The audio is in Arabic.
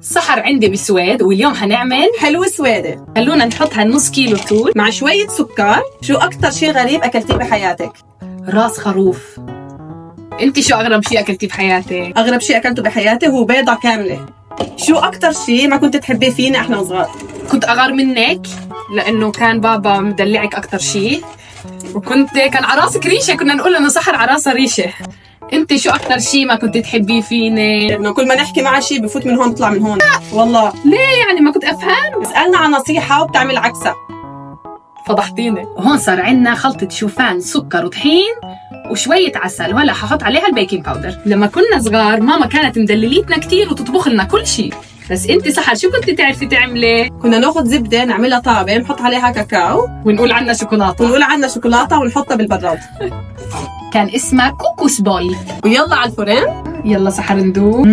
سحر عندي بسويد واليوم هنعمل حلوة سويدة. خلونا نحط هالنص كيلو توت مع شوية سكر. شو أكتر شي غريب أكلتيه بحياتك؟ راس خروف. انت شو اغرب شيء اكلتيه بحياتك؟ أغرب شي أكلته بحياتي هو بيضة كاملة. شو أكتر شي ما كنت تحبيه فينا إحنا وصغار؟ كنت اغار منك لانه كان بابا مدلعك اكتر شيء، كان على راسك ريشه، كنا نقول انه سحر على راسها ريشه. انت شو اكتر شيء ما كنت تحبيه فيني؟ إنه كل ما نحكي معها شي بفوت من هون بطلع من هون. والله ليه يعني ما كنت افهم؟ بسألنا عن نصيحة وبتعمل عكسها. فضحتيني. هون صار عندنا خلطة شوفان، سكر وطحين وشوية عسل، وهلا ححط عليها البيكنج باودر. لما كنا صغار ماما كانت مدلليتنا كتير وتطبخ لنا كل شيء، بس انت سحر شو كنت تعرفي تعملي؟ كنا ناخذ زبدة نعملها طابة نحط عليها كاكاو ونقول عنها شوكولاتة، ونقول عنا شوكولاتة ونحطها بالبراد. كان اسمها كوكوس بوي. ويلا على الفرن. يلا سحر ندوق.